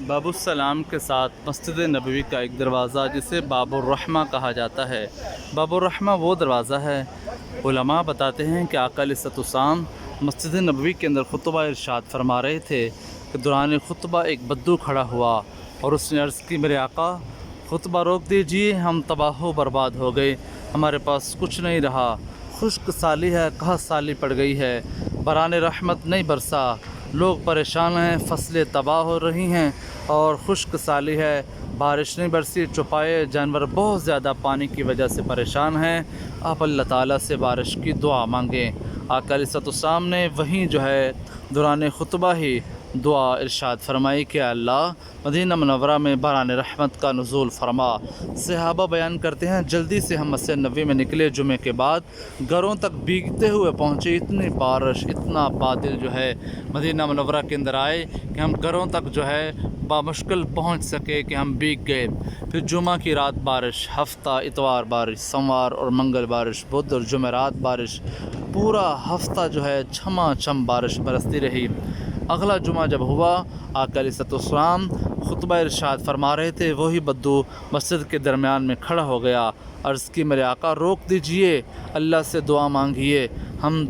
باب السلام کے ساتھ مسجد نبوی کا ایک دروازہ جسے باب الرحمہ کہا جاتا ہے۔ باب الرحمہ وہ دروازہ ہے، علماء بتاتے ہیں کہ آقا علیہ السلام مسجد نبوی کے اندر خطبہ ارشاد فرما رہے تھے کہ دوران خطبہ ایک بدو کھڑا ہوا اور اس نے عرض کی، میرے آقا خطبہ روک دیجئے، ہم تباہ و برباد ہو گئے، ہمارے پاس کچھ نہیں رہا، خشک سالی ہے، قحط سالی پڑ گئی ہے، باران رحمت نہیں برسا، لوگ پریشان ہیں، فصلیں تباہ ہو رہی ہیں اور خشک سالی ہے، بارش نہیں برسی، چوپائے جانور بہت زیادہ پانی کی وجہ سے پریشان ہیں، آپ اللہ تعالیٰ سے بارش کی دعا مانگیں۔ آقا علیہ السلام نے وہیں دوران خطبہ ہی دعا ارشاد فرمائی کہ اللہ مدینہ منورہ میں باران رحمت کا نزول فرما۔ صحابہ بیان کرتے ہیں جلدی سے ہم مسجد نبوی میں نکلے، جمعے کے بعد گھروں تک بھیگتے ہوئے پہنچے، اتنی بارش اتنا بادل مدینہ منورہ کے اندر آئے کہ ہم گھروں تک بامشکل پہنچ سکے کہ ہم بھیگ گئے۔ پھر جمعہ کی رات بارش، ہفتہ اتوار بارش، سوموار اور منگل بارش، بدھ اور جمعرات بارش، پورا ہفتہ چھما چھم بارش برستی رہی۔ اگلا جمعہ جب ہوا، آقا علیہ السلام خطبہ ارشاد فرما رہے تھے، وہی بدو مسجد کے درمیان میں کھڑا ہو گیا، عرض کی، میرے آقا روک دیجئے، اللہ سے دعا مانگیے، ہم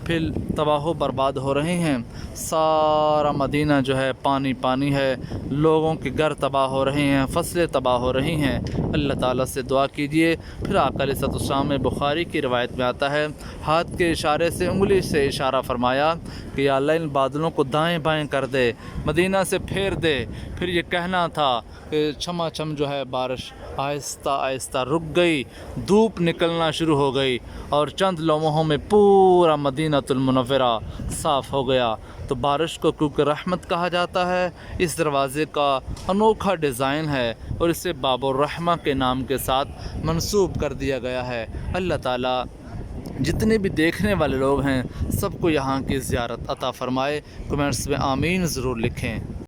پھر تباہ و برباد ہو رہے ہیں، سارا مدینہ پانی پانی ہے، لوگوں کے گھر تباہ ہو رہے ہیں، فصلیں تباہ ہو رہی ہیں، اللہ تعالیٰ سے دعا کیجئے۔ پھر آقا علیہ السلام میں بخاری کی روایت میں آتا ہے، ہاتھ کے اشارے سے، انگلی سے اشارہ فرمایا کہ یا اللہ ان بادلوں کو دائیں بائیں کر دے، مدینہ سے پھیر دے۔ پھر یہ کہنا تھا کہ چھما چھم بارش آہستہ آہستہ رک گئی، دھوپ نکلنا شروع ہو گئی اور چند لمحوں میں پورا مدینہ المنورہ صاف ہو گیا۔ تو بارش کو کیونکہ رحمت کہا جاتا ہے، اس دروازے کا انوکھا ڈیزائن ہے اور اسے باب الرحمہ کے نام کے ساتھ منسوب کر دیا گیا ہے۔ اللہ تعالیٰ جتنے بھی دیکھنے والے لوگ ہیں سب کو یہاں کی زیارت عطا فرمائے۔ کمنٹس میں آمین ضرور لکھیں۔